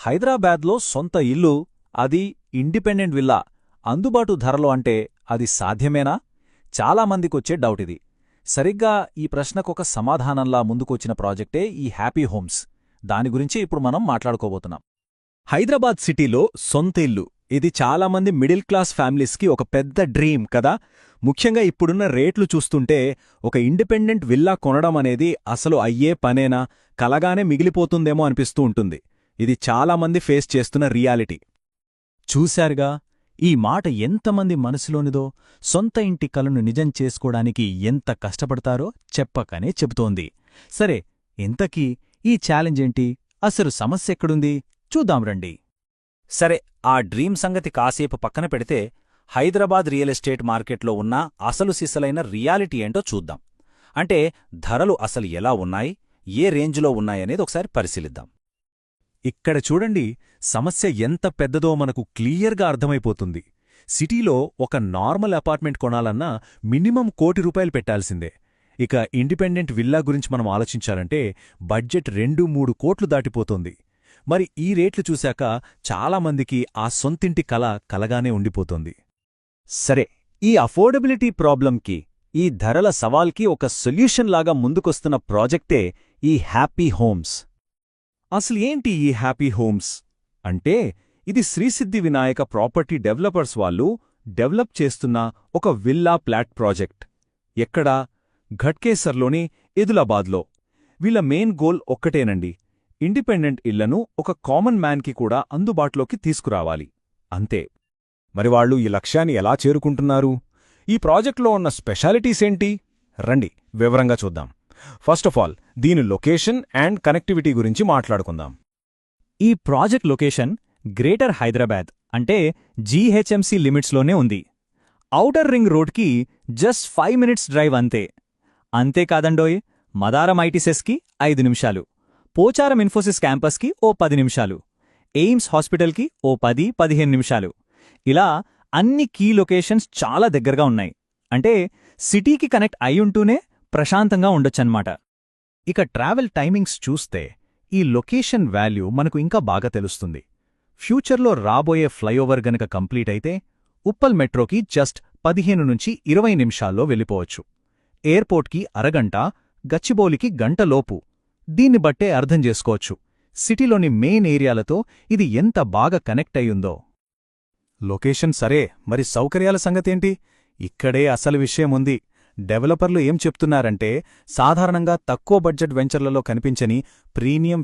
హైదరాబాద్లో సొంత ఇల్లు, అది ఇండిపెండెంట్ విల్లా, అందుబాటు ధరలో అంటే అది సాధ్యమేనా? చాలామందికొచ్చే డౌటిది. సరిగ్గా ఈ ప్రశ్నకొక సమాధానంలా ముందుకొచ్చిన ప్రాజెక్టే ఈ హ్యాపీ హోమ్స్. దాని గురించి ఇప్పుడు మనం మాట్లాడుకోబోతున్నాం. హైదరాబాద్ సిటీలో సొంత ఇల్లు, ఇది చాలామంది మిడిల్ క్లాస్ ఫ్యామిలీస్కి ఒక పెద్ద డ్రీమ్ కదా. ముఖ్యంగా ఇప్పుడున్న రేట్లు చూస్తుంటే ఒక ఇండిపెండెంట్ విల్లా కొనడం అనేది అసలు అయ్యే పనేనా, కలగానే మిగిలిపోతుందేమో అనిపిస్తూ ఉంటుంది. ఇది చాలామంది ఫేస్ చేస్తున్న రియాలిటీ. చూశారుగా, ఈ మాట ఎంతమంది మనసులోనిదో. సొంత ఇంటి కలను నిజం చేసుకోడానికి ఎంత కష్టపడతారో చెప్పకనే చెబుతోంది. సరే, ఇంతకీ ఈ ఛాలెంజేంటి? అసలు సమస్యెక్కడుంది? చూద్దాం రండి. సరే, ఆ డ్రీమ్ సంగతి కాసేపు పక్కన పెడితే హైదరాబాద్ రియల్ ఎస్టేట్ మార్కెట్లో ఉన్న అసలు సిసలైన రియాలిటీ ఏంటో చూద్దాం. అంటే ధరలు అసలు ఎలా ఉన్నాయి, ఏ రేంజ్లో ఉన్నాయనేది ఒకసారి పరిశీలిద్దాం. ఇక్కడ చూడండి, సమస్య ఎంత పెద్దదో మనకు క్లియర్గా అర్థమైపోతుంది. సిటీలో ఒక నార్మల్ అపార్ట్మెంట్ కొనాలన్నా మినిమం ₹1,00,00,000 పెట్టాల్సిందే. ఇక ఇండిపెండెంట్ విల్లా గురించి మనం ఆలోచించాలంటే బడ్జెట్ 2-3 కోట్లు దాటిపోతోంది. మరి ఈ రేట్లు చూశాక చాలామందికి ఆ సొంతింటి కల కలగానే ఉండిపోతోంది. సరే, ఈ అఫోర్డబిలిటీ ప్రాబ్లంకి, ఈ ధరల సవాల్కి ఒక సొల్యూషన్ లాగా ముందుకొస్తున్న ప్రాజెక్టే ఈ హ్యాపీ హోమ్స్. అసలు ఏంటి ఈ హ్యాపీ హోమ్స్ అంటే? ఇది శ్రీసిద్ధి వినాయక ప్రాపర్టీ డెవలపర్స్ వాళ్ళు డెవలప్ చేస్తున్న ఒక విల్లా ప్లాట్ ప్రాజెక్ట్. ఎక్కడా? ఘట్కేసర్లోని ఎదులాబాద్లో. వీళ్ళ మెయిన్ గోల్ ఒక్కటేనండి, ఇండిపెండెంట్ ఇళ్లను ఒక కామన్ మ్యాన్కి కూడా అందుబాటులోకి తీసుకురావాలి, అంతే. మరి వాళ్ళు ఈ లక్ష్యాన్ని ఎలా చేరుకుంటున్నారు? ఈ ప్రాజెక్ట్లో ఉన్న స్పెషాలిటీసేంటి? రండి వివరంగా చూద్దాం. ఫస్ట్ ఆఫ్ ఆల్, దీని లొకేషన్ అండ్ కనెక్టివిటీ గురించి మాట్లాడుకుందాం. ఈ ప్రాజెక్ట్ లొకేషన్ గ్రేటర్ హైదరాబాద్, అంటే జీహెచ్ఎంసీ లిమిట్స్లోనే ఉంది. ఔటర్ రింగ్ రోడ్కి జస్ట్ 5 మినిట్స్ డ్రైవ్ అంతే. అంతేకాదండోయ్, మదారం ఐటీసెస్కి 5 నిమిషాలు, పోచారం ఇన్ఫోసిస్ క్యాంపస్కి ఓ 10 నిమిషాలు, ఎయిమ్స్ హాస్పిటల్కి ఓ 10-15 నిమిషాలు. ఇలా అన్ని కీ లొకేషన్స్ చాలా దగ్గరగా ఉన్నాయి. అంటే సిటీకి కనెక్ట్ అయ్యుంటూనే ప్రశాంతంగా ఉండొచ్చన్నమాట. ఇక ట్రావెల్ టైమింగ్స్ చూస్తే ఈ లొకేషన్ వాల్యూ మనకు ఇంకా బాగా తెలుస్తుంది. ఫ్యూచర్లో రాబోయే ఫ్లైఓవర్ గనక కంప్లీట్ అయితే ఉప్పల్ మెట్రోకి జస్ట్ 15-20 నిమిషాల్లో వెళ్ళిపోవచ్చు. ఎయిర్పోర్ట్కి అరగంట, గచ్చిబౌలికి గంటలోపు. దీన్ని బట్టే అర్థం చేసుకోవచ్చు సిటీలోని మెయిన్ ఏరియాలతో ఇది ఎంత బాగా కనెక్ట్ అయ్యుందో. లొకేషన్ సరే, మరి సౌకర్యాల సంగతేంటి? ఇక్కడే అసలు విషయముంది. డెవలపర్లు ఏం చెప్తున్నారంటే, సాధారణంగా తక్కువ బడ్జెట్ వెంచర్లలో కనిపించని ప్రీమియం